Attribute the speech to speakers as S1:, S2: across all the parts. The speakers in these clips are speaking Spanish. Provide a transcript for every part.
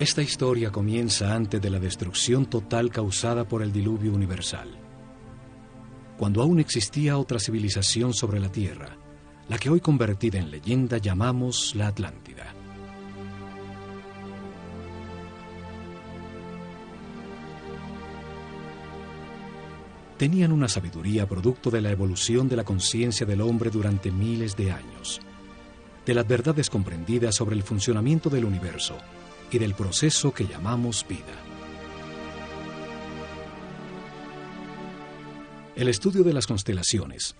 S1: Esta historia comienza antes de la destrucción total causada por el diluvio universal, cuando aún existía otra civilización sobre la Tierra, la que hoy convertida en leyenda llamamos la Atlántida. Tenían una sabiduría producto de la evolución de la conciencia del hombre durante miles de años, de las verdades comprendidas sobre el funcionamiento del universo y del proceso que llamamos vida. El estudio de las constelaciones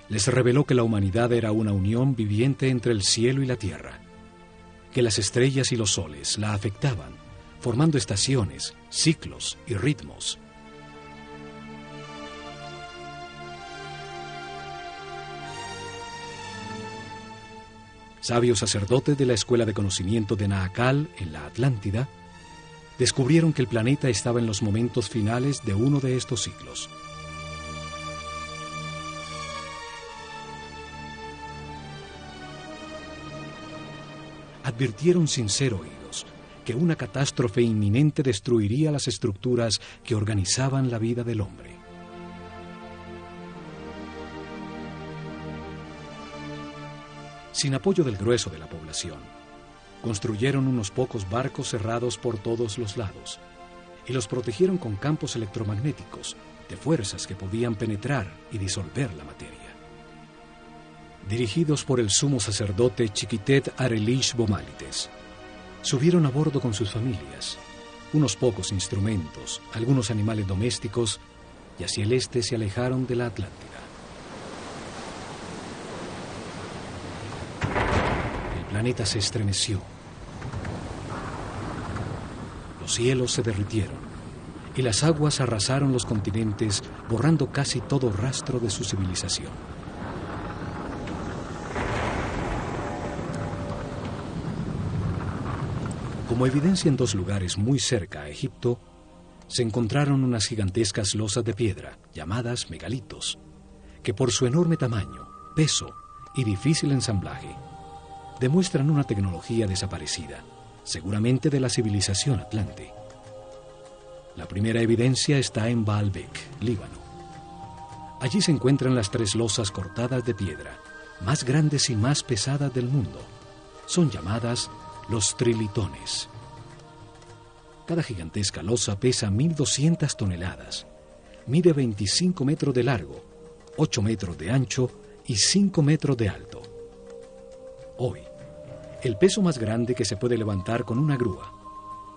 S1: les reveló que la humanidad era una unión viviente entre el cielo y la tierra, que las estrellas y los soles la afectaban, formando estaciones, ciclos y ritmos. Sabios sacerdotes de la Escuela de Conocimiento de Naakal, en la Atlántida, descubrieron que el planeta estaba en los momentos finales de uno de estos ciclos. Advirtieron sin ser oídos que una catástrofe inminente destruiría las estructuras que organizaban la vida del hombre. Sin apoyo del grueso de la población, construyeron unos pocos barcos cerrados por todos los lados y los protegieron con campos electromagnéticos de fuerzas que podían penetrar y disolver la materia. Dirigidos por el sumo sacerdote Chiquitet Arelish Bomalites, subieron a bordo con sus familias, unos pocos instrumentos, algunos animales domésticos, y hacia el este se alejaron de la Atlántida. El planeta se estremeció. Los cielos se derritieron y las aguas arrasaron los continentes, borrando casi todo rastro de su civilización. Como evidencia en dos lugares muy cerca a Egipto, se encontraron unas gigantescas losas de piedra, llamadas megalitos, que por su enorme tamaño, peso y difícil ensamblaje, demuestran una tecnología desaparecida, seguramente de la civilización atlante. La primera evidencia está en Baalbek, Líbano. Allí se encuentran las 3 losas cortadas de piedra, más grandes y más pesadas del mundo. Son llamadas los trilitones. Cada gigantesca losa pesa 1.200 toneladas, mide 25 metros de largo, 8 metros de ancho y 5 metros de alto. Hoy, el peso más grande que se puede levantar con una grúa,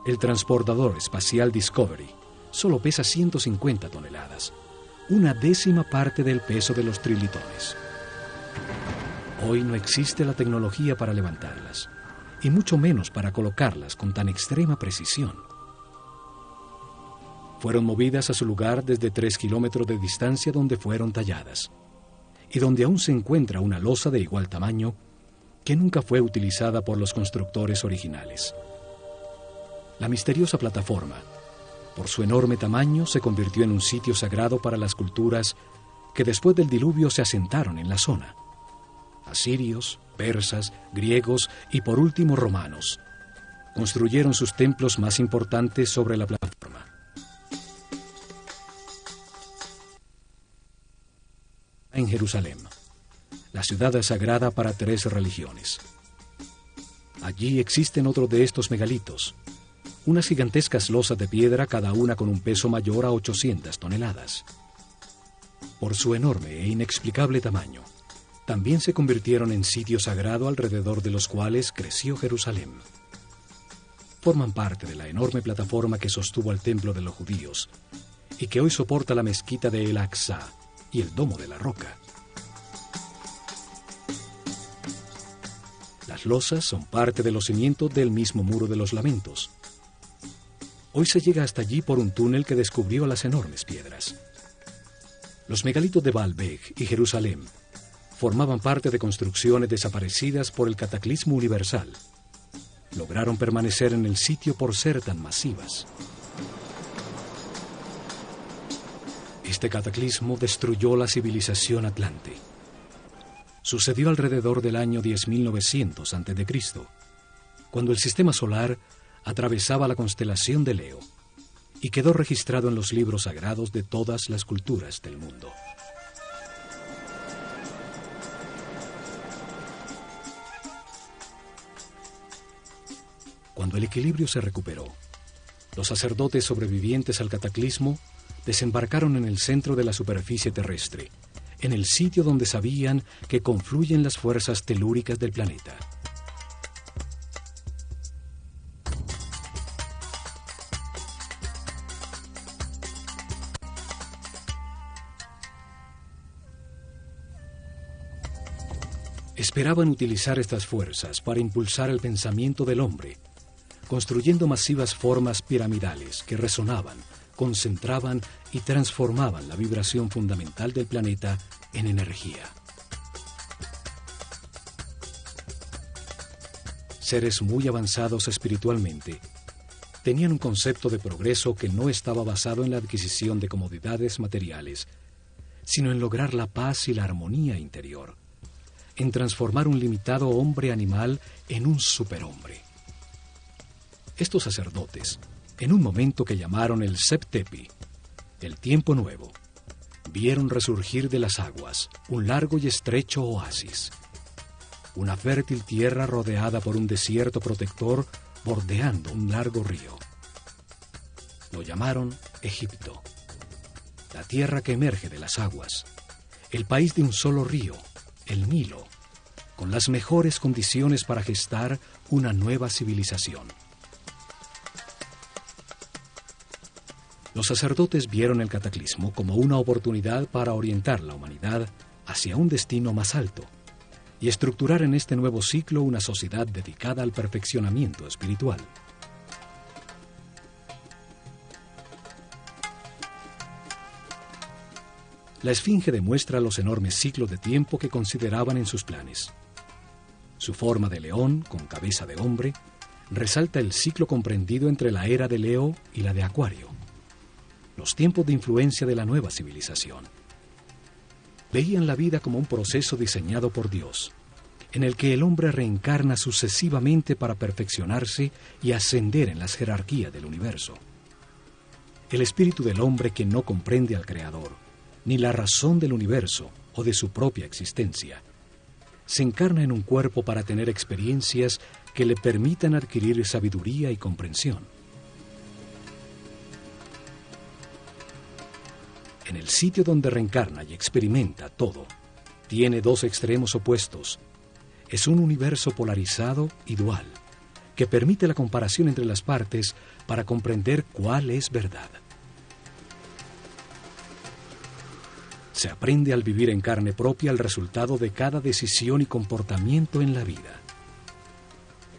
S1: el transportador espacial Discovery, solo pesa 150 toneladas, una décima parte del peso de los trilitones. Hoy no existe la tecnología para levantarlas, y mucho menos para colocarlas con tan extrema precisión. Fueron movidas a su lugar desde 3 kilómetros de distancia donde fueron talladas, y donde aún se encuentra una losa de igual tamaño que nunca fue utilizada por los constructores originales. La misteriosa plataforma, por su enorme tamaño, se convirtió en un sitio sagrado para las culturas que después del diluvio se asentaron en la zona. Asirios, persas, griegos y por último romanos construyeron sus templos más importantes sobre la plataforma. En Jerusalén, la ciudad sagrada para 3 religiones. Allí existen otros de estos megalitos, unas gigantescas losas de piedra, cada una con un peso mayor a 800 toneladas. Por su enorme e inexplicable tamaño, también se convirtieron en sitio sagrado alrededor de los cuales creció Jerusalén. Forman parte de la enorme plataforma que sostuvo al templo de los judíos y que hoy soporta la mezquita de El Aqsa y el Domo de la Roca. Las losas son parte de los cimientos del mismo Muro de los Lamentos. Hoy se llega hasta allí por un túnel que descubrió las enormes piedras. Los megalitos de Baalbek y Jerusalén formaban parte de construcciones desaparecidas por el cataclismo universal. Lograron permanecer en el sitio por ser tan masivas. Este cataclismo destruyó la civilización atlante. Sucedió alrededor del año 10.900 a.C., cuando el sistema solar atravesaba la constelación de Leo y quedó registrado en los libros sagrados de todas las culturas del mundo. Cuando el equilibrio se recuperó, los sacerdotes sobrevivientes al cataclismo desembarcaron en el centro de la superficie terrestre, en el sitio donde sabían que confluyen las fuerzas telúricas del planeta. Esperaban utilizar estas fuerzas para impulsar el pensamiento del hombre, construyendo masivas formas piramidales que resonaban, concentraban y transformaban la vibración fundamental del planeta en energía. Seres muy avanzados espiritualmente tenían un concepto de progreso que no estaba basado en la adquisición de comodidades materiales, sino en lograr la paz y la armonía interior, en transformar un limitado hombre animal en un superhombre. Estos sacerdotes, en un momento que llamaron el Septepi, el tiempo nuevo, vieron resurgir de las aguas un largo y estrecho oasis, una fértil tierra rodeada por un desierto protector bordeando un largo río. Lo llamaron Egipto, la tierra que emerge de las aguas, el país de un solo río, el Nilo, con las mejores condiciones para gestar una nueva civilización. Los sacerdotes vieron el cataclismo como una oportunidad para orientar la humanidad hacia un destino más alto y estructurar en este nuevo ciclo una sociedad dedicada al perfeccionamiento espiritual. La Esfinge demuestra los enormes ciclos de tiempo que consideraban en sus planes. Su forma de león, con cabeza de hombre, resalta el ciclo comprendido entre la era de Leo y la de Acuario, los tiempos de influencia de la nueva civilización. Veían la vida como un proceso diseñado por Dios, en el que el hombre reencarna sucesivamente para perfeccionarse y ascender en las jerarquías del universo. El espíritu del hombre que no comprende al Creador, ni la razón del universo o de su propia existencia, se encarna en un cuerpo para tener experiencias que le permitan adquirir sabiduría y comprensión. En el sitio donde reencarna y experimenta todo, tiene dos extremos opuestos. Es un universo polarizado y dual, que permite la comparación entre las partes para comprender cuál es verdad. Se aprende al vivir en carne propia el resultado de cada decisión y comportamiento en la vida.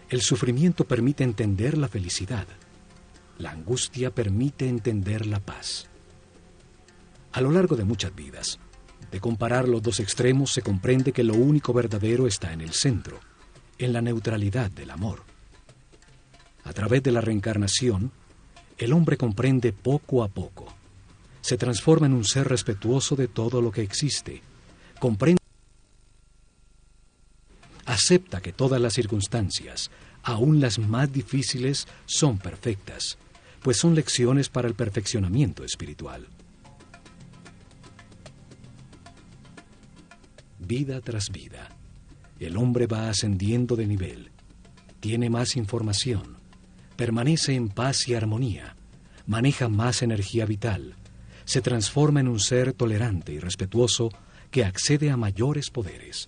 S1: El sufrimiento permite entender la felicidad. La angustia permite entender la paz. A lo largo de muchas vidas, de comparar los dos extremos se comprende que lo único verdadero está en el centro, en la neutralidad del amor. A través de la reencarnación, el hombre comprende poco a poco. Se transforma en un ser respetuoso de todo lo que existe. Comprende, acepta que todas las circunstancias, aun las más difíciles, son perfectas, pues son lecciones para el perfeccionamiento espiritual. Vida tras vida, el hombre va ascendiendo de nivel, tiene más información, permanece en paz y armonía, maneja más energía vital, se transforma en un ser tolerante y respetuoso que accede a mayores poderes.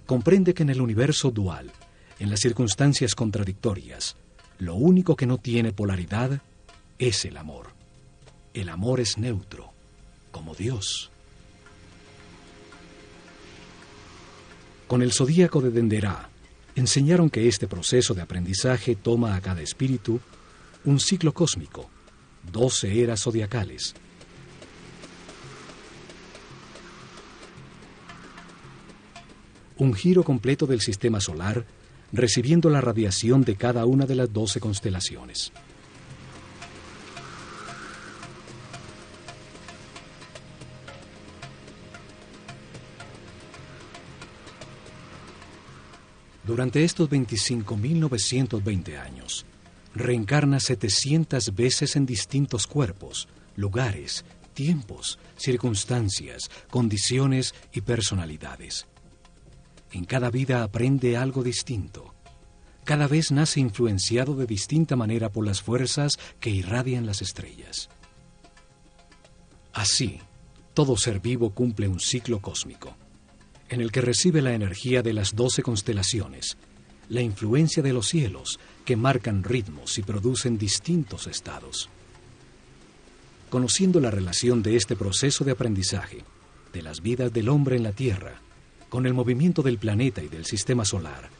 S1: Comprende que en el universo dual, en las circunstancias contradictorias, lo único que no tiene polaridad es el amor. El amor es neutro, como Dios. Con el zodíaco de Denderá, enseñaron que este proceso de aprendizaje toma a cada espíritu un ciclo cósmico, 12 eras zodiacales. Un giro completo del sistema solar, recibiendo la radiación de cada una de las 12 constelaciones. Durante estos 25.920 años, reencarna 700 veces en distintos cuerpos, lugares, tiempos, circunstancias, condiciones y personalidades. En cada vida aprende algo distinto. Cada vez nace influenciado de distinta manera por las fuerzas que irradian las estrellas. Así, todo ser vivo cumple un ciclo cósmico, en el que recibe la energía de las 12 constelaciones, la influencia de los cielos que marcan ritmos y producen distintos estados. Conociendo la relación de este proceso de aprendizaje, de las vidas del hombre en la Tierra, con el movimiento del planeta y del sistema solar,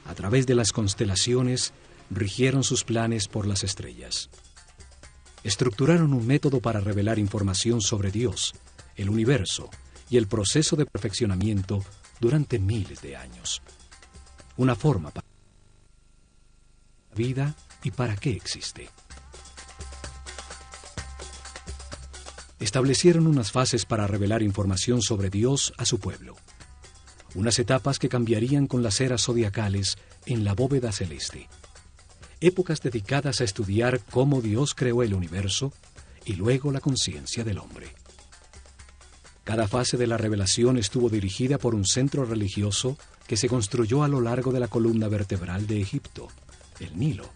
S1: a través de las constelaciones, rigieron sus planes por las estrellas. Estructuraron un método para revelar información sobre Dios, el universo y el proceso de perfeccionamiento durante miles de años. Una forma para la vida y para qué existe. Establecieron unas fases para revelar información sobre Dios a su pueblo. Unas etapas que cambiarían con las eras zodiacales en la bóveda celeste. Épocas dedicadas a estudiar cómo Dios creó el universo y luego la conciencia del hombre. Cada fase de la revelación estuvo dirigida por un centro religioso que se construyó a lo largo de la columna vertebral de Egipto, el Nilo.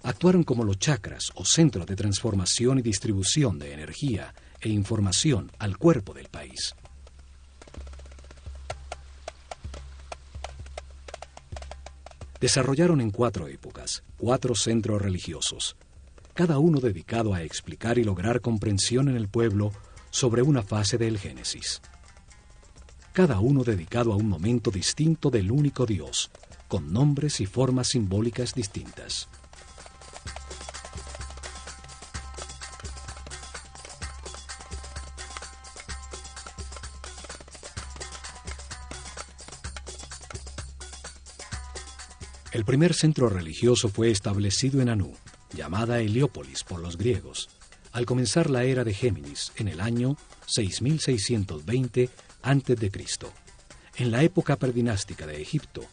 S1: Actuaron como los chakras o centros de transformación y distribución de energía e información al cuerpo del país. Desarrollaron en 4 épocas, 4 centros religiosos, cada uno dedicado a explicar y lograr comprensión en el pueblo sobre una fase del Génesis. Cada uno dedicado a un momento distinto del único Dios, con nombres y formas simbólicas distintas. El primer centro religioso fue establecido en Anú, llamada Heliópolis por los griegos, al comenzar la era de Géminis en el año 6620 a.C., en la época predinástica de Egipto.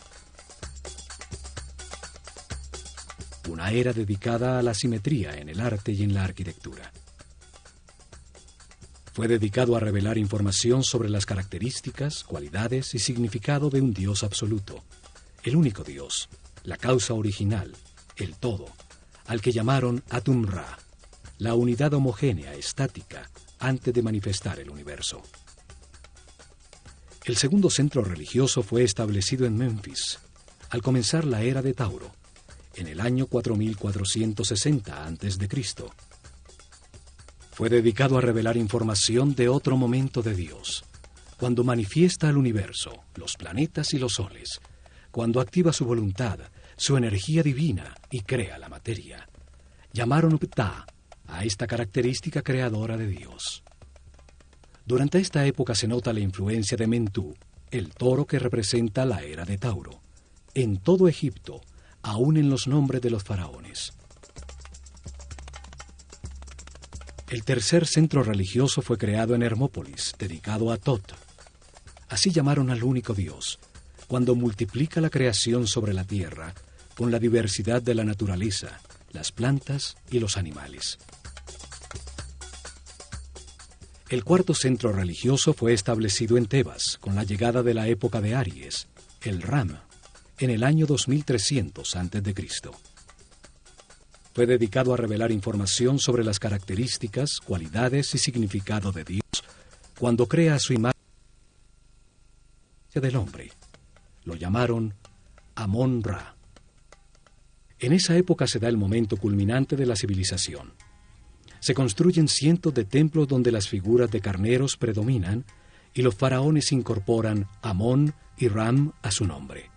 S1: Una era dedicada a la simetría en el arte y en la arquitectura. Fue dedicado a revelar información sobre las características, cualidades y significado de un Dios absoluto, el único Dios, la causa original, el todo, al que llamaron Atum-Ra, la unidad homogénea estática antes de manifestar el universo. El segundo centro religioso fue establecido en Memphis, al comenzar la era de Tauro, en el año 4460 a.C. Fue dedicado a revelar información de otro momento de Dios, cuando manifiesta al universo, los planetas y los soles, cuando activa su voluntad, su energía divina y crea la materia. Llamaron Ptah a esta característica creadora de Dios. Durante esta época se nota la influencia de Mentú, el toro que representa la era de Tauro, en todo Egipto, aún en los nombres de los faraones. El tercer centro religioso fue creado en Hermópolis, dedicado a Tot. Así llamaron al único Dios, cuando multiplica la creación sobre la tierra con la diversidad de la naturaleza, las plantas y los animales. El cuarto centro religioso fue establecido en Tebas con la llegada de la época de Aries, el Ram, en el año 2300 a.C. Fue dedicado a revelar información sobre las características, cualidades y significado de Dios cuando crea su imagen del hombre. Lo llamaron Amón-Ra. En esa época se da el momento culminante de la civilización. Se construyen cientos de templos donde las figuras de carneros predominan y los faraones incorporan Amón y Ram a su nombre.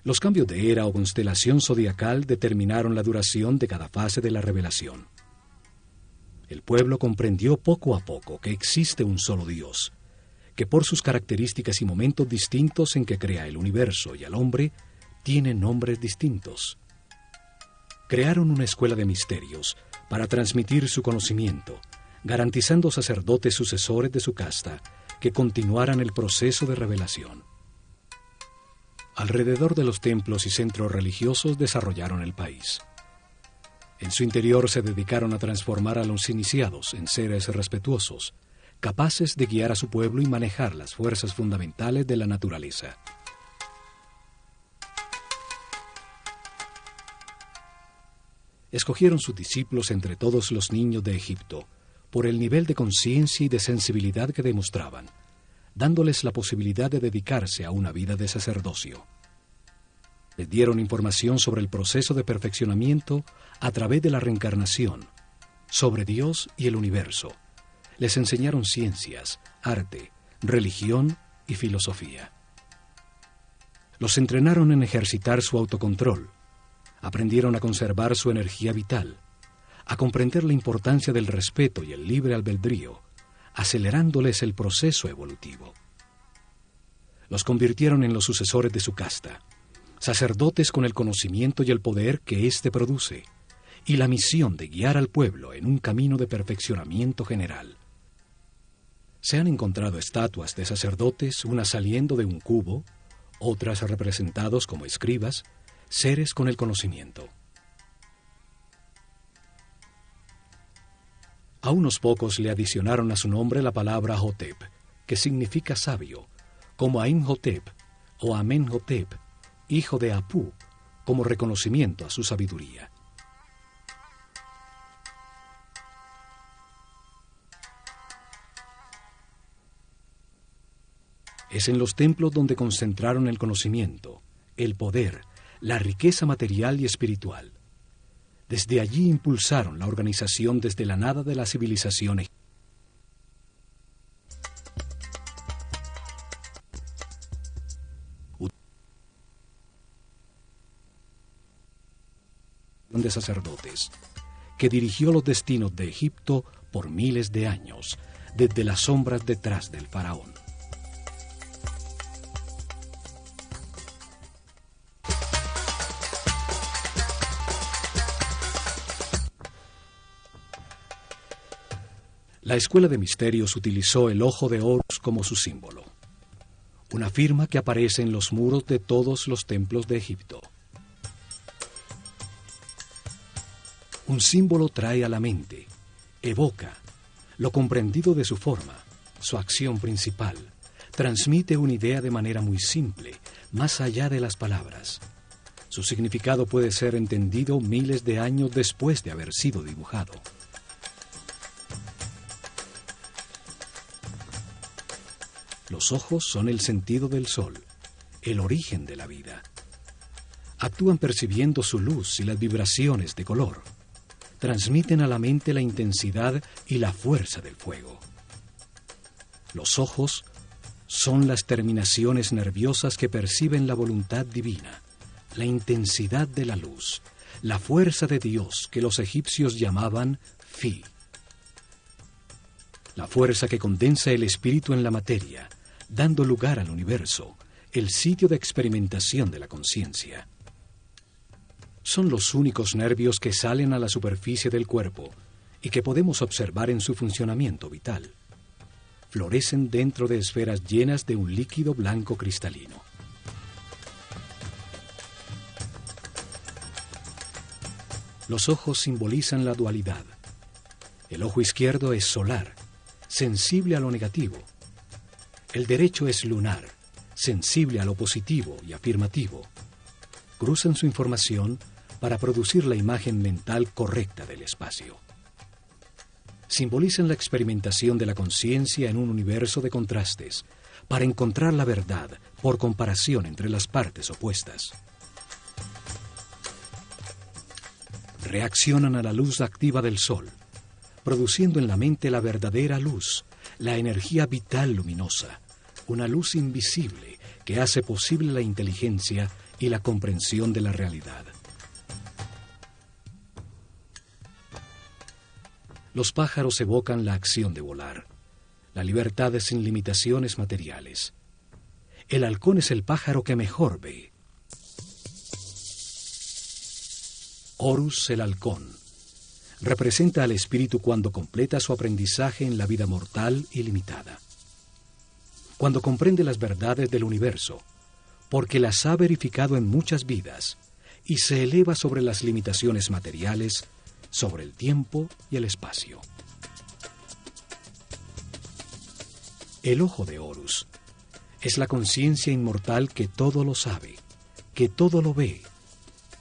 S1: Los cambios de era o constelación zodiacal determinaron la duración de cada fase de la revelación. El pueblo comprendió poco a poco que existe un solo Dios, que por sus características y momentos distintos en que crea el universo y al hombre, tiene nombres distintos. Crearon una escuela de misterios para transmitir su conocimiento, garantizando sacerdotes sucesores de su casta que continuaran el proceso de revelación. Alrededor de los templos y centros religiosos desarrollaron el país. En su interior se dedicaron a transformar a los iniciados en seres respetuosos, capaces de guiar a su pueblo y manejar las fuerzas fundamentales de la naturaleza. Escogieron sus discípulos entre todos los niños de Egipto por el nivel de conciencia y de sensibilidad que demostraban, dándoles la posibilidad de dedicarse a una vida de sacerdocio. Les dieron información sobre el proceso de perfeccionamiento a través de la reencarnación, sobre Dios y el universo. Les enseñaron ciencias, arte, religión y filosofía. Los entrenaron en ejercitar su autocontrol. Aprendieron a conservar su energía vital, a comprender la importancia del respeto y el libre albedrío, acelerándoles el proceso evolutivo. Los convirtieron en los sucesores de su casta, sacerdotes con el conocimiento y el poder que éste produce, y la misión de guiar al pueblo en un camino de perfeccionamiento general. Se han encontrado estatuas de sacerdotes, unas saliendo de un cubo, otras representados como escribas, seres con el conocimiento. A unos pocos le adicionaron a su nombre la palabra Hotep, que significa sabio, como a Imhotep o Amenhotep, hijo de Apú, como reconocimiento a su sabiduría. Es en los templos donde concentraron el conocimiento, el poder, la riqueza material y espiritual. Desde allí impulsaron la organización desde la nada de la civilización egipcia. De sacerdotes, que dirigió los destinos de Egipto por miles de años, desde las sombras detrás del faraón. La Escuela de Misterios utilizó el ojo de Horus como su símbolo, una firma que aparece en los muros de todos los templos de Egipto. Un símbolo trae a la mente, evoca, lo comprendido de su forma, su acción principal, transmite una idea de manera muy simple, más allá de las palabras. Su significado puede ser entendido miles de años después de haber sido dibujado. Los ojos son el sentido del sol, el origen de la vida. Actúan percibiendo su luz y las vibraciones de color. Transmiten a la mente la intensidad y la fuerza del fuego. Los ojos son las terminaciones nerviosas que perciben la voluntad divina, la intensidad de la luz, la fuerza de Dios que los egipcios llamaban Fi. La fuerza que condensa el espíritu en la materia, dando lugar al universo, el sitio de experimentación de la conciencia. Son los únicos nervios que salen a la superficie del cuerpo y que podemos observar en su funcionamiento vital. Florecen dentro de esferas llenas de un líquido blanco cristalino. Los ojos simbolizan la dualidad. El ojo izquierdo es solar, sensible a lo negativo. El derecho es lunar, sensible a lo positivo y afirmativo. Cruzan su información para producir la imagen mental correcta del espacio. Simbolizan la experimentación de la conciencia en un universo de contrastes, para encontrar la verdad por comparación entre las partes opuestas. Reaccionan a la luz activa del sol, produciendo en la mente la verdadera luz, la energía vital luminosa, una luz invisible que hace posible la inteligencia y la comprensión de la realidad. Los pájaros evocan la acción de volar, la libertad sin limitaciones materiales. El halcón es el pájaro que mejor ve. Horus el halcón representa al espíritu cuando completa su aprendizaje en la vida mortal y limitada. Cuando comprende las verdades del universo, porque las ha verificado en muchas vidas, y se eleva sobre las limitaciones materiales, sobre el tiempo y el espacio. El ojo de Horus es la conciencia inmortal que todo lo sabe, que todo lo ve,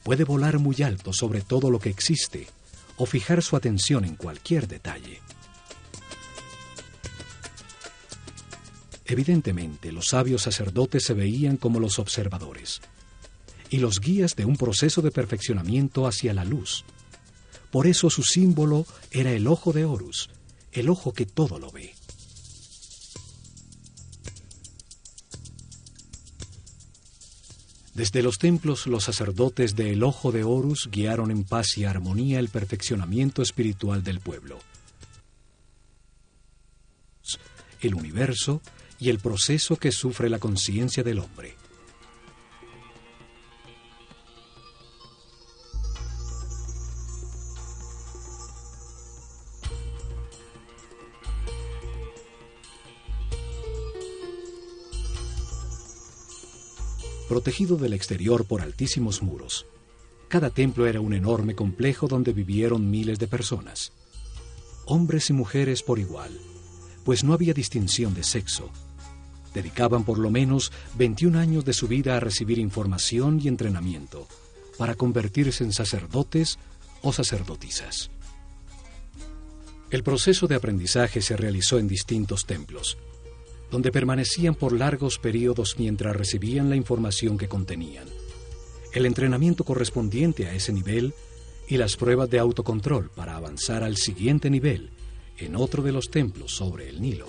S1: puede volar muy alto sobre todo lo que existe o fijar su atención en cualquier detalle. Evidentemente, los sabios sacerdotes se veían como los observadores y los guías de un proceso de perfeccionamiento hacia la luz. Por eso su símbolo era el ojo de Horus, el ojo que todo lo ve. Desde los templos, los sacerdotes del Ojo de Horus guiaron en paz y armonía el perfeccionamiento espiritual del pueblo, el universo y el proceso que sufre la conciencia del hombre. Protegido del exterior por altísimos muros, cada templo era un enorme complejo donde vivieron miles de personas, hombres y mujeres por igual, pues no había distinción de sexo. Dedicaban por lo menos 21 años de su vida a recibir información y entrenamiento para convertirse en sacerdotes o sacerdotisas. El proceso de aprendizaje se realizó en distintos templos, donde permanecían por largos periodos mientras recibían la información que contenían, el entrenamiento correspondiente a ese nivel y las pruebas de autocontrol para avanzar al siguiente nivel en otro de los templos sobre el Nilo.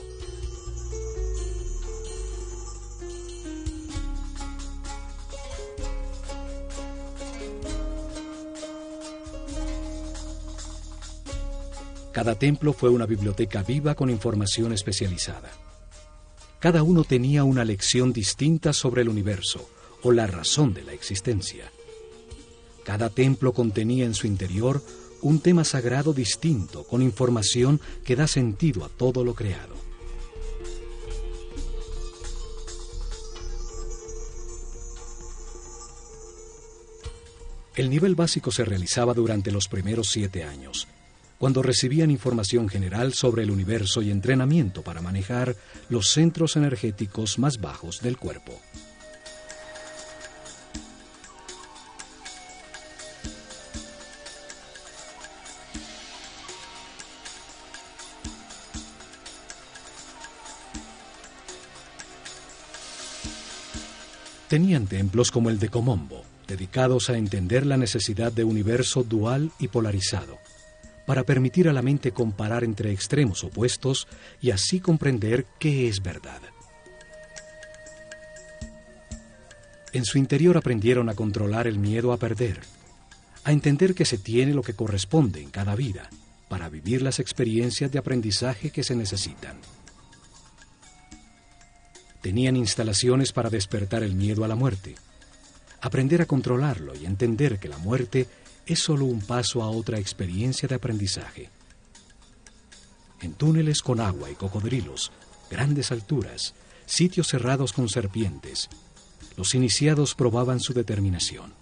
S1: Cada templo fue una biblioteca viva con información especializada. Cada uno tenía una lección distinta sobre el universo o la razón de la existencia. Cada templo contenía en su interior un tema sagrado distinto con información que da sentido a todo lo creado. El nivel básico se realizaba durante los primeros 7 años, cuando recibían información general sobre el universo y entrenamiento para manejar los centros energéticos más bajos del cuerpo. Tenían templos como el de Komombo, dedicados a entender la necesidad de un universo dual y polarizado, para permitir a la mente comparar entre extremos opuestos y así comprender qué es verdad. En su interior aprendieron a controlar el miedo a perder, a entender que se tiene lo que corresponde en cada vida, para vivir las experiencias de aprendizaje que se necesitan. Tenían instalaciones para despertar el miedo a la muerte, aprender a controlarlo y entender que la muerte es solo un paso a otra experiencia de aprendizaje. En túneles con agua y cocodrilos, grandes alturas, sitios cerrados con serpientes, los iniciados probaban su determinación.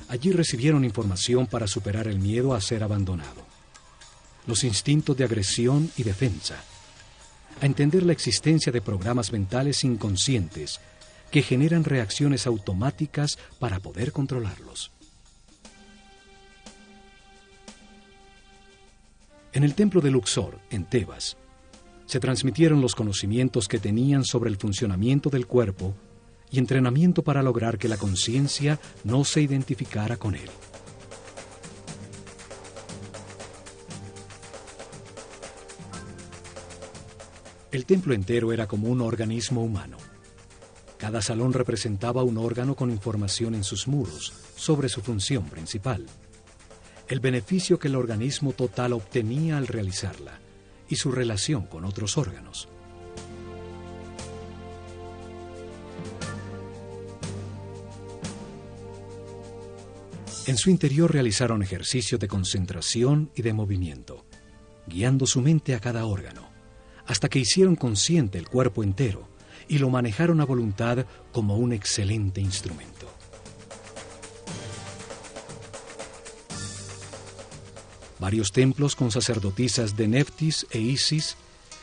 S1: Allí recibieron información para superar el miedo a ser abandonado, los instintos de agresión y defensa, a entender la existencia de programas mentales inconscientes que generan reacciones automáticas para poder controlarlos. En el templo de Luxor, en Tebas, se transmitieron los conocimientos que tenían sobre el funcionamiento del cuerpo y entrenamiento para lograr que la conciencia no se identificara con él. El templo entero era como un organismo humano. Cada salón representaba un órgano con información en sus muros sobre su función principal, el beneficio que el organismo total obtenía al realizarla y su relación con otros órganos. En su interior realizaron ejercicios de concentración y de movimiento, guiando su mente a cada órgano, hasta que hicieron consciente el cuerpo entero y lo manejaron a voluntad como un excelente instrumento. Varios templos con sacerdotisas de Neftis e Isis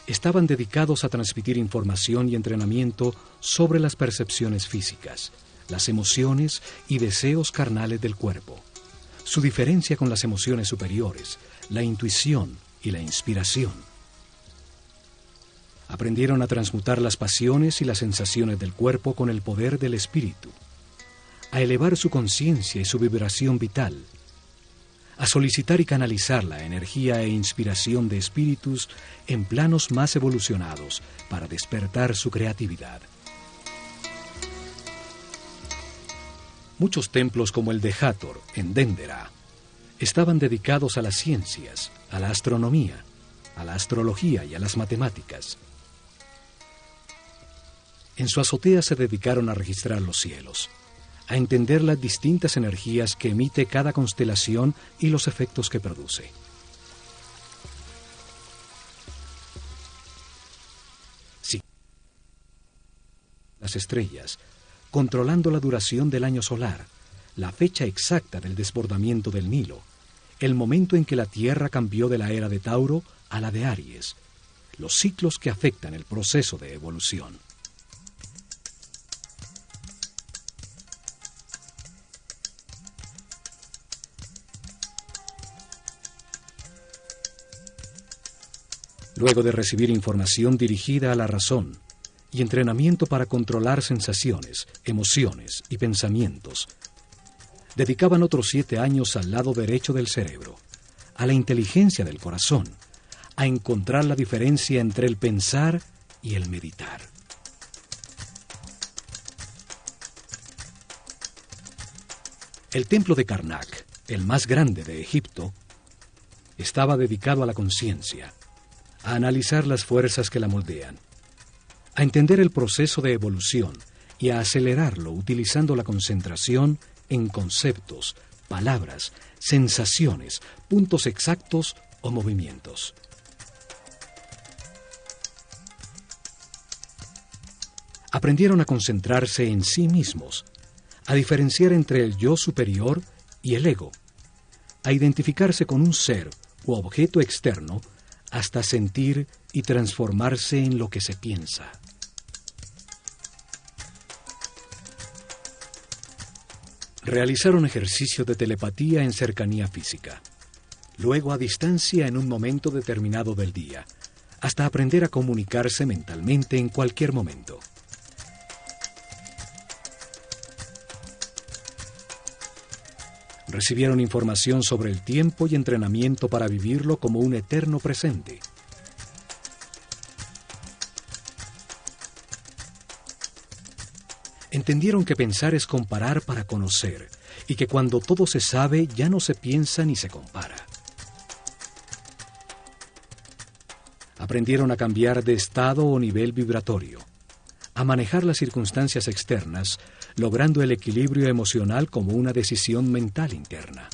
S1: estaban dedicados a transmitir información y entrenamiento sobre las percepciones físicas, las emociones y deseos carnales del cuerpo, su diferencia con las emociones superiores, la intuición y la inspiración. Aprendieron a transmutar las pasiones y las sensaciones del cuerpo con el poder del espíritu, a elevar su conciencia y su vibración vital, a solicitar y canalizar la energía e inspiración de espíritus en planos más evolucionados para despertar su creatividad. Muchos templos como el de Hathor, en Dendera, estaban dedicados a las ciencias, a la astronomía, a la astrología y a las matemáticas. En su azotea se dedicaron a registrar los cielos, a entender las distintas energías que emite cada constelación y los efectos que produce. Sí, las estrellas, controlando la duración del año solar, la fecha exacta del desbordamiento del Nilo, el momento en que la Tierra cambió de la era de Tauro a la de Aries, los ciclos que afectan el proceso de evolución. Luego de recibir información dirigida a la razón y entrenamiento para controlar sensaciones, emociones y pensamientos, dedicaban otros 7 años al lado derecho del cerebro, a la inteligencia del corazón, a encontrar la diferencia entre el pensar y el meditar. El templo de Karnak, el más grande de Egipto, estaba dedicado a la conciencia, a analizar las fuerzas que la moldean, a entender el proceso de evolución y a acelerarlo utilizando la concentración en conceptos, palabras, sensaciones, puntos exactos o movimientos. Aprendieron a concentrarse en sí mismos, a diferenciar entre el yo superior y el ego, a identificarse con un ser u objeto externo hasta sentir y transformarse en lo que se piensa. Realizaron ejercicios de telepatía en cercanía física, luego a distancia en un momento determinado del día, hasta aprender a comunicarse mentalmente en cualquier momento. Recibieron información sobre el tiempo y entrenamiento para vivirlo como un eterno presente. Entendieron que pensar es comparar para conocer, y que cuando todo se sabe ya no se piensa ni se compara. Aprendieron a cambiar de estado o nivel vibratorio, a manejar las circunstancias externas, logrando el equilibrio emocional como una decisión mental interna.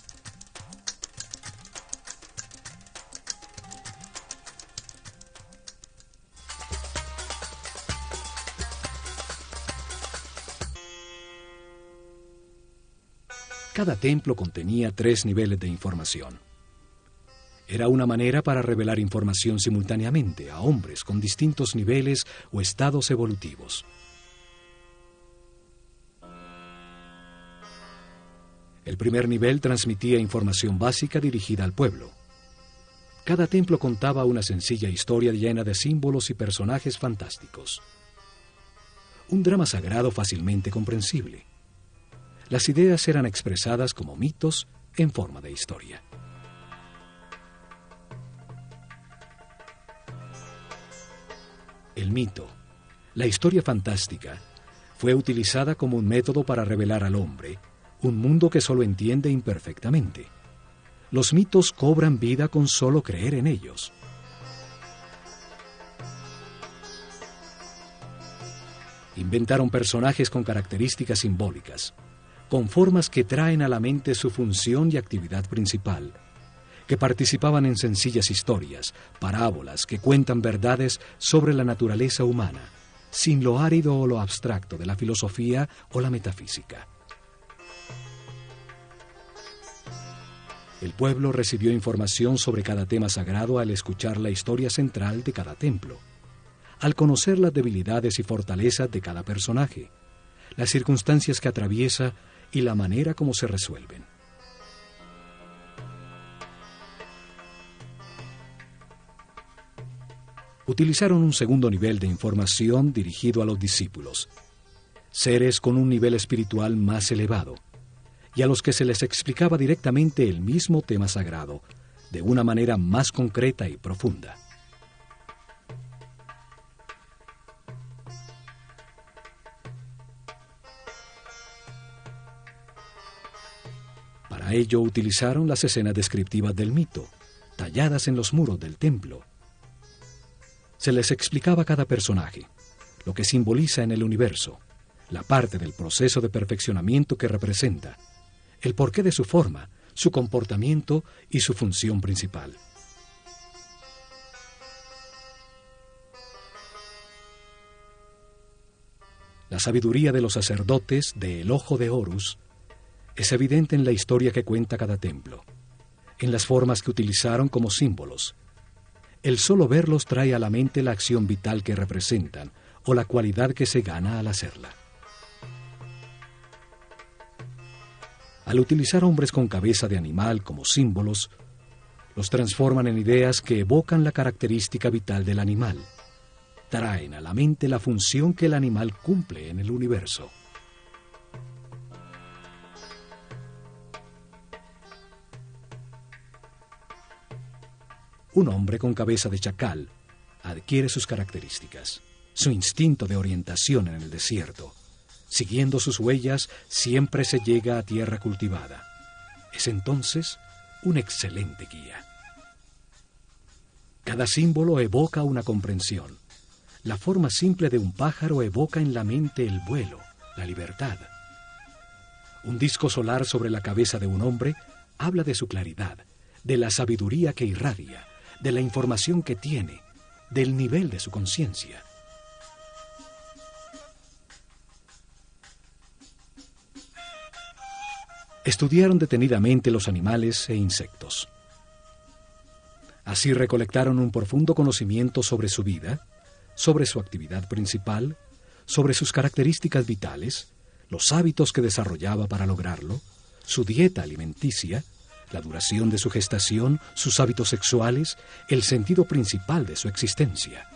S1: Cada templo contenía 3 niveles de información. Era una manera para revelar información simultáneamente a hombres con distintos niveles o estados evolutivos. El primer nivel transmitía información básica dirigida al pueblo. Cada templo contaba una sencilla historia llena de símbolos y personajes fantásticos. Un drama sagrado fácilmente comprensible. Las ideas eran expresadas como mitos en forma de historia. El mito, la historia fantástica, fue utilizada como un método para revelar al hombre un mundo que solo entiende imperfectamente. Los mitos cobran vida con solo creer en ellos. Inventaron personajes con características simbólicas, con formas que traen a la mente su función y actividad principal, que participaban en sencillas historias, parábolas que cuentan verdades sobre la naturaleza humana, sin lo árido o lo abstracto de la filosofía o la metafísica. El pueblo recibió información sobre cada tema sagrado al escuchar la historia central de cada templo, al conocer las debilidades y fortalezas de cada personaje, las circunstancias que atraviesa y la manera como se resuelven. Utilizaron un segundo nivel de información dirigido a los discípulos, seres con un nivel espiritual más elevado, y a los que se les explicaba directamente el mismo tema sagrado, de una manera más concreta y profunda. Para ello utilizaron las escenas descriptivas del mito, talladas en los muros del templo. Se les explicaba cada personaje, lo que simboliza en el universo, la parte del proceso de perfeccionamiento que representa, el porqué de su forma, su comportamiento y su función principal. La sabiduría de los sacerdotes de El Ojo de Horus es evidente en la historia que cuenta cada templo, en las formas que utilizaron como símbolos. El solo verlos trae a la mente la acción vital que representan o la cualidad que se gana al hacerla. Al utilizar hombres con cabeza de animal como símbolos, los transforman en ideas que evocan la característica vital del animal. Traen a la mente la función que el animal cumple en el universo. Un hombre con cabeza de chacal adquiere sus características, su instinto de orientación en el desierto. Siguiendo sus huellas, siempre se llega a tierra cultivada. Es entonces un excelente guía. Cada símbolo evoca una comprensión. La forma simple de un pájaro evoca en la mente el vuelo, la libertad. Un disco solar sobre la cabeza de un hombre habla de su claridad, de la sabiduría que irradia, de la información que tiene, del nivel de su conciencia. Estudiaron detenidamente los animales e insectos. Así recolectaron un profundo conocimiento sobre su vida, sobre su actividad principal, sobre sus características vitales, los hábitos que desarrollaba para lograrlo, su dieta alimenticia, la duración de su gestación, sus hábitos sexuales, el sentido principal de su existencia.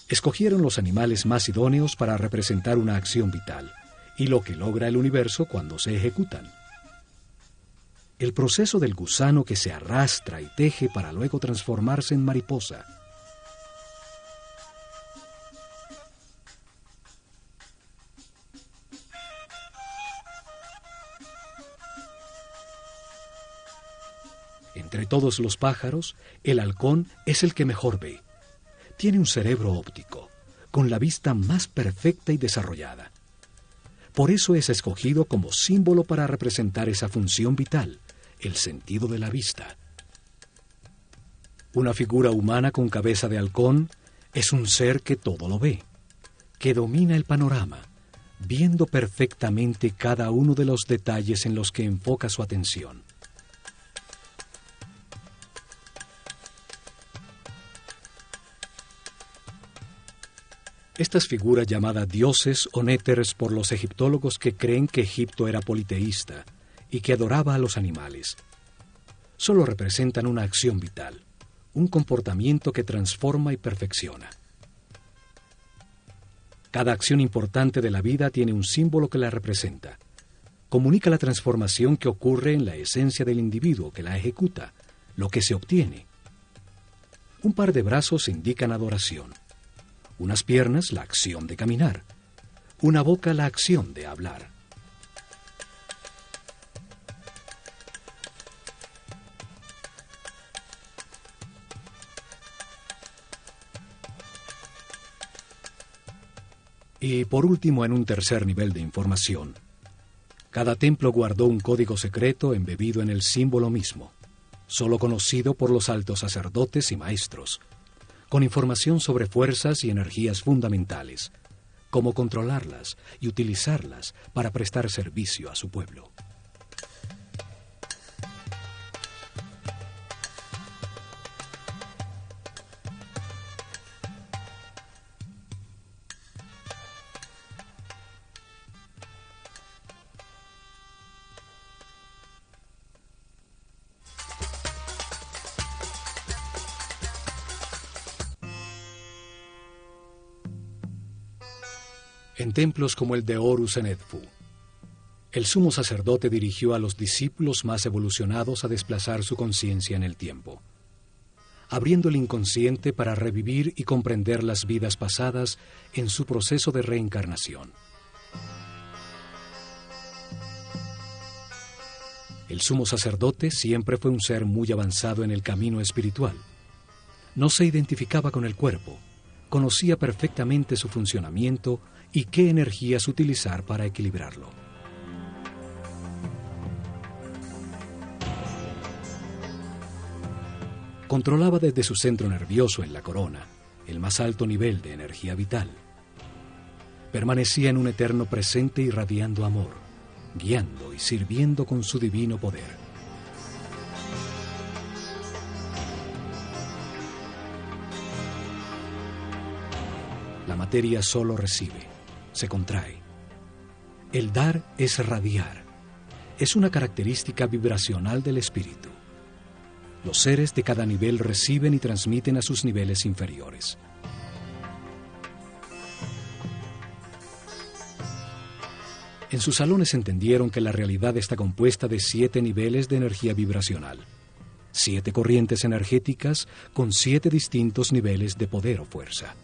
S1: Escogieron los animales más idóneos para representar una acción vital y lo que logra el universo cuando se ejecutan. El proceso del gusano que se arrastra y teje para luego transformarse en mariposa. Entre todos los pájaros, el halcón es el que mejor ve. Tiene un cerebro óptico, con la vista más perfecta y desarrollada. Por eso es escogido como símbolo para representar esa función vital, el sentido de la vista. Una figura humana con cabeza de halcón es un ser que todo lo ve, que domina el panorama, viendo perfectamente cada uno de los detalles en los que enfoca su atención. Estas figuras llamadas dioses o néteres por los egiptólogos que creen que Egipto era politeísta y que adoraba a los animales, solo representan una acción vital, un comportamiento que transforma y perfecciona. Cada acción importante de la vida tiene un símbolo que la representa. Comunica la transformación que ocurre en la esencia del individuo que la ejecuta, lo que se obtiene. Un par de brazos indican adoración. Unas piernas, la acción de caminar. Una boca, la acción de hablar. Y por último, en un tercer nivel de información, cada templo guardó un código secreto embebido en el símbolo mismo, solo conocido por los altos sacerdotes y maestros, con información sobre fuerzas y energías fundamentales, cómo controlarlas y utilizarlas para prestar servicio a su pueblo. En templos como el de Horus en Edfu, el sumo sacerdote dirigió a los discípulos más evolucionados a desplazar su conciencia en el tiempo, abriendo el inconsciente para revivir y comprender las vidas pasadas en su proceso de reencarnación. El sumo sacerdote siempre fue un ser muy avanzado en el camino espiritual. No se identificaba con el cuerpo, conocía perfectamente su funcionamiento y qué energías utilizar para equilibrarlo. Controlaba desde su centro nervioso en la corona el más alto nivel de energía vital. Permanecía en un eterno presente irradiando amor, guiando y sirviendo con su divino poder. La materia solo recibe, se contrae. El dar es radiar. Es una característica vibracional del espíritu. Los seres de cada nivel reciben y transmiten a sus niveles inferiores. En sus salones entendieron que la realidad está compuesta de 7 niveles de energía vibracional, 7 corrientes energéticas con 7 distintos niveles de poder o fuerza.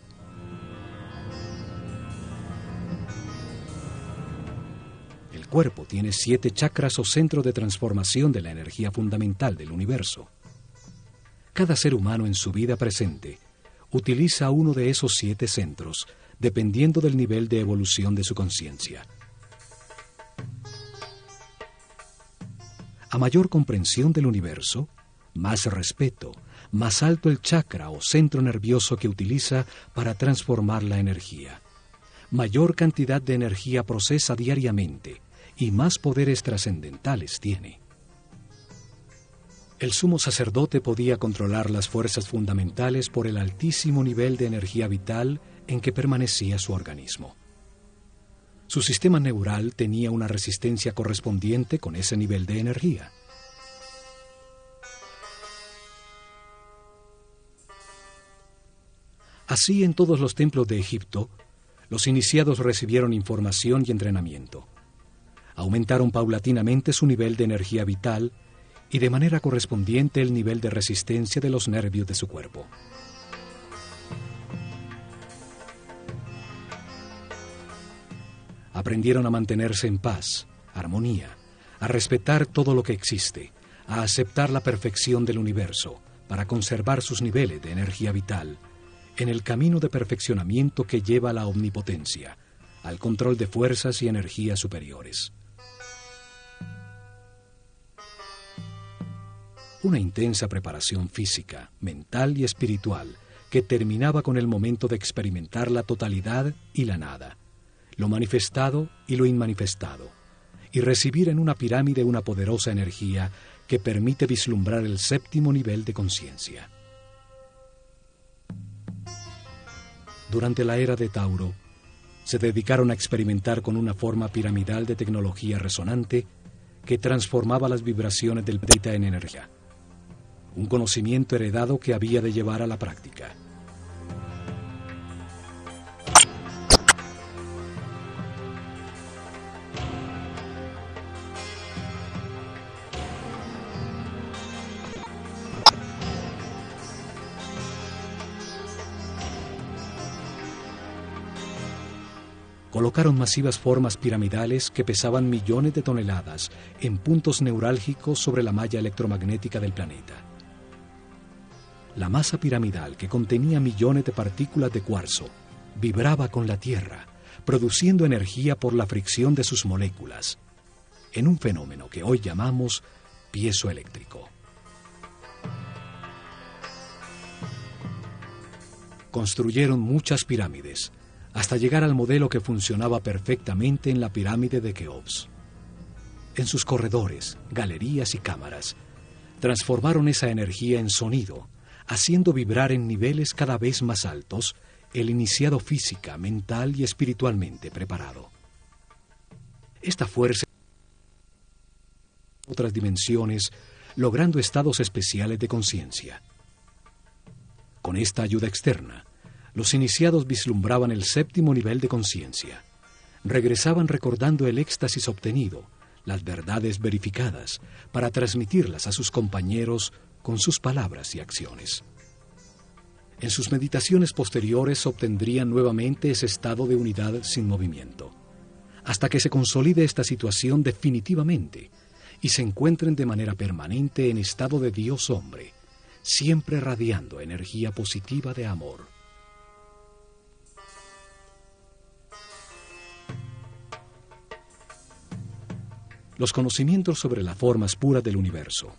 S1: El cuerpo tiene 7 chakras o centros de transformación de la energía fundamental del universo. Cada ser humano en su vida presente utiliza uno de esos 7 centros, dependiendo del nivel de evolución de su conciencia. A mayor comprensión del universo, más respeto, más alto el chakra o centro nervioso que utiliza para transformar la energía. Mayor cantidad de energía procesa diariamente y más poderes trascendentales tiene. El sumo sacerdote podía controlar las fuerzas fundamentales por el altísimo nivel de energía vital en que permanecía su organismo. Su sistema neural tenía una resistencia correspondiente con ese nivel de energía. Así, en todos los templos de Egipto, los iniciados recibieron información y entrenamiento. Aumentaron paulatinamente su nivel de energía vital y de manera correspondiente el nivel de resistencia de los nervios de su cuerpo. Aprendieron a mantenerse en paz, armonía, a respetar todo lo que existe, a aceptar la perfección del universo para conservar sus niveles de energía vital en el camino de perfeccionamiento que lleva a la omnipotencia, al control de fuerzas y energías superiores. Una intensa preparación física, mental y espiritual que terminaba con el momento de experimentar la totalidad y la nada, lo manifestado y lo inmanifestado, y recibir en una pirámide una poderosa energía que permite vislumbrar el 7º nivel de conciencia. Durante la era de Tauro, se dedicaron a experimentar con una forma piramidal de tecnología resonante que transformaba las vibraciones del planeta en energía. Un conocimiento heredado que había de llevar a la práctica. Colocaron masivas formas piramidales que pesaban millones de toneladas en puntos neurálgicos sobre la malla electromagnética del planeta. La masa piramidal, que contenía millones de partículas de cuarzo, vibraba con la Tierra, produciendo energía por la fricción de sus moléculas, en un fenómeno que hoy llamamos piezoeléctrico. Construyeron muchas pirámides, hasta llegar al modelo que funcionaba perfectamente en la pirámide de Keops. En sus corredores, galerías y cámaras, transformaron esa energía en sonido, haciendo vibrar en niveles cada vez más altos el iniciado física, mental y espiritualmente preparado. Esta fuerza otras dimensiones, logrando estados especiales de conciencia. Con esta ayuda externa, los iniciados vislumbraban el séptimo nivel de conciencia. Regresaban recordando el éxtasis obtenido, las verdades verificadas, para transmitirlas a sus compañeros con sus palabras y acciones. En sus meditaciones posteriores obtendrían nuevamente ese estado de unidad sin movimiento, hasta que se consolide esta situación definitivamente y se encuentren de manera permanente en estado de Dios hombre, siempre radiando energía positiva de amor. Los conocimientos sobre las formas puras del universo,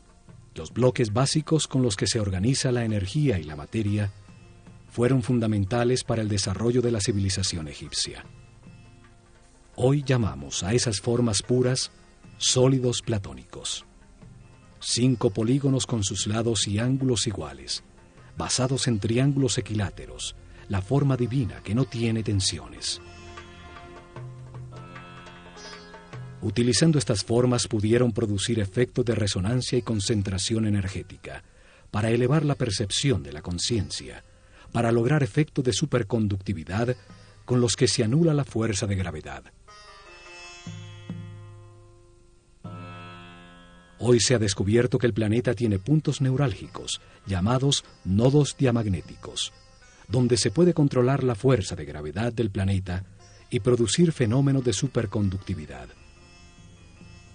S1: los bloques básicos con los que se organiza la energía y la materia, fueron fundamentales para el desarrollo de la civilización egipcia. Hoy llamamos a esas formas puras sólidos platónicos. 5 polígonos con sus lados y ángulos iguales, basados en triángulos equiláteros, la forma divina que no tiene tensiones. Utilizando estas formas pudieron producir efectos de resonancia y concentración energética, para elevar la percepción de la conciencia, para lograr efectos de superconductividad con los que se anula la fuerza de gravedad. Hoy se ha descubierto que el planeta tiene puntos neurálgicos, llamados nodos diamagnéticos, donde se puede controlar la fuerza de gravedad del planeta y producir fenómenos de superconductividad.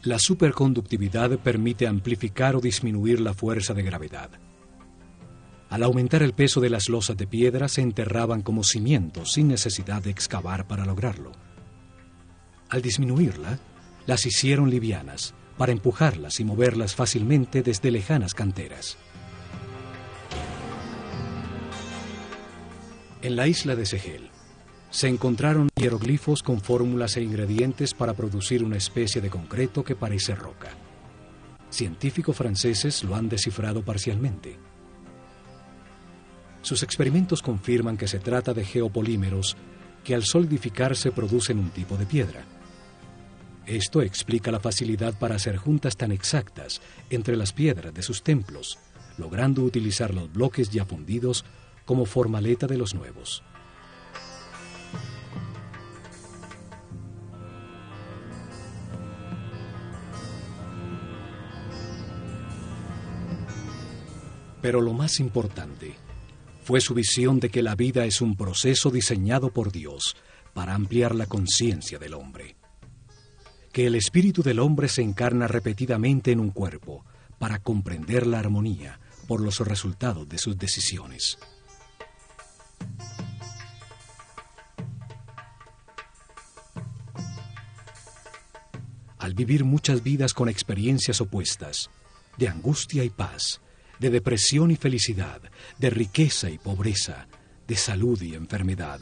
S1: La superconductividad permite amplificar o disminuir la fuerza de gravedad. Al aumentar el peso de las losas de piedra se enterraban como cimientos sin necesidad de excavar para lograrlo. Al disminuirla, las hicieron livianas, para empujarlas y moverlas fácilmente desde lejanas canteras. En la isla de Sehel se encontraron hieroglifos con fórmulas e ingredientes para producir una especie de concreto que parece roca. Científicos franceses lo han descifrado parcialmente. Sus experimentos confirman que se trata de geopolímeros que al solidificarse producen un tipo de piedra. Esto explica la facilidad para hacer juntas tan exactas entre las piedras de sus templos, logrando utilizar los bloques ya fundidos como formaleta de los nuevos. Pero lo más importante fue su visión de que la vida es un proceso diseñado por Dios para ampliar la conciencia del hombre. Que el espíritu del hombre se encarna repetidamente en un cuerpo para comprender la armonía por los resultados de sus decisiones. Al vivir muchas vidas con experiencias opuestas, de angustia y paz, de depresión y felicidad, de riqueza y pobreza, de salud y enfermedad,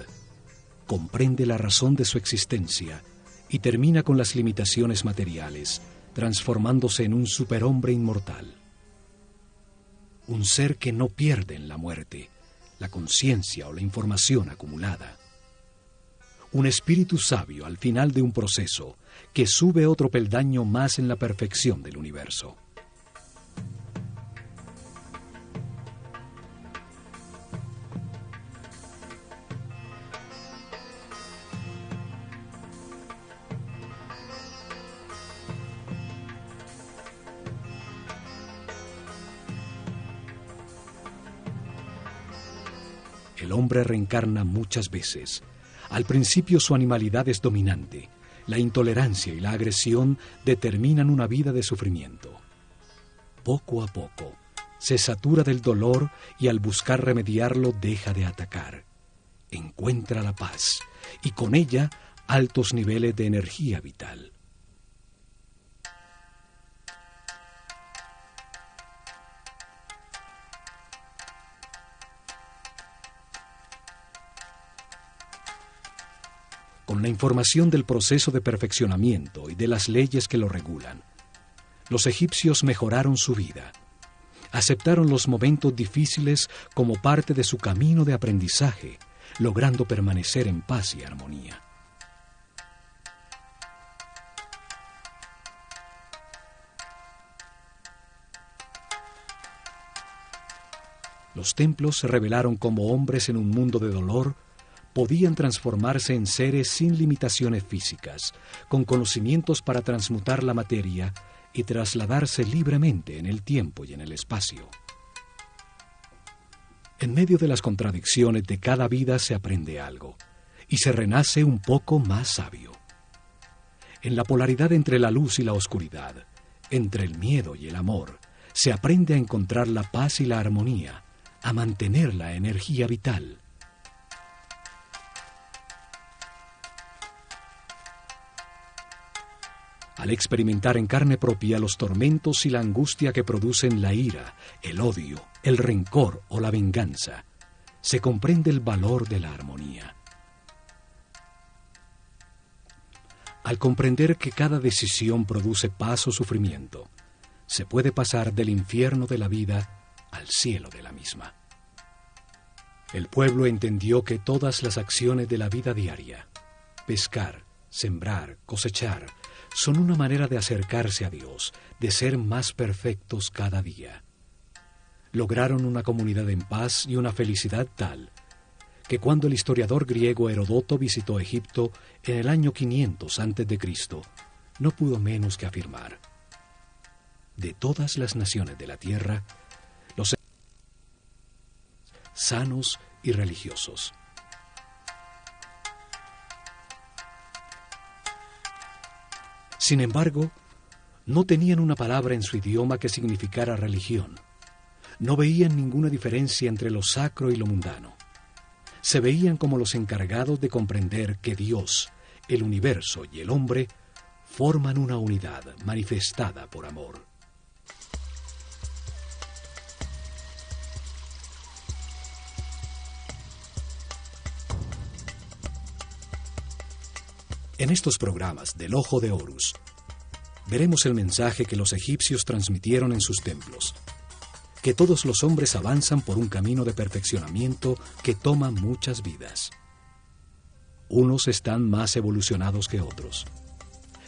S1: comprende la razón de su existencia y termina con las limitaciones materiales, transformándose en un superhombre inmortal. Un ser que no pierde en la muerte la conciencia o la información acumulada. Un espíritu sabio al final de un proceso que sube otro peldaño más en la perfección del universo. El hombre reencarna muchas veces. Al principio su animalidad es dominante. La intolerancia y la agresión determinan una vida de sufrimiento. Poco a poco, se satura del dolor y al buscar remediarlo deja de atacar. Encuentra la paz y con ella altos niveles de energía vital. Con la información del proceso de perfeccionamiento y de las leyes que lo regulan, los egipcios mejoraron su vida. Aceptaron los momentos difíciles como parte de su camino de aprendizaje, logrando permanecer en paz y armonía. Los templos se revelaron como hombres en un mundo de dolor. Podían transformarse en seres sin limitaciones físicas, con conocimientos para transmutar la materia y trasladarse libremente en el tiempo y en el espacio. En medio de las contradicciones de cada vida se aprende algo, y se renace un poco más sabio. En la polaridad entre la luz y la oscuridad, entre el miedo y el amor, se aprende a encontrar la paz y la armonía, a mantener la energía vital. Al experimentar en carne propia los tormentos y la angustia que producen la ira, el odio, el rencor o la venganza, se comprende el valor de la armonía. Al comprender que cada decisión produce paz o sufrimiento, se puede pasar del infierno de la vida al cielo de la misma. El pueblo entendió que todas las acciones de la vida diaria, pescar, sembrar, cosechar, son una manera de acercarse a Dios, de ser más perfectos cada día. Lograron una comunidad en paz y una felicidad tal, que cuando el historiador griego Heródoto visitó Egipto en el año 500 a.C., no pudo menos que afirmar: de todas las naciones de la tierra, los sanos y religiosos. Sin embargo, no tenían una palabra en su idioma que significara religión. No veían ninguna diferencia entre lo sacro y lo mundano. Se veían como los encargados de comprender que Dios, el universo y el hombre forman una unidad manifestada por amor. En estos programas del Ojo de Horus, veremos el mensaje que los egipcios transmitieron en sus templos, que todos los hombres avanzan por un camino de perfeccionamiento que toma muchas vidas. Unos están más evolucionados que otros,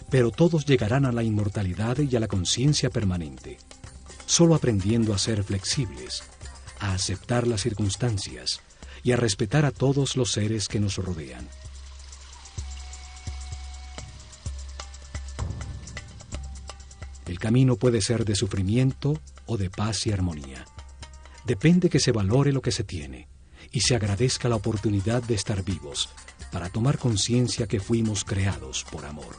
S1: pero todos llegarán a la inmortalidad y a la conciencia permanente, solo aprendiendo a ser flexibles, a aceptar las circunstancias y a respetar a todos los seres que nos rodean. El camino puede ser de sufrimiento o de paz y armonía. Depende que se valore lo que se tiene y se agradezca la oportunidad de estar vivos para tomar conciencia que fuimos creados por amor.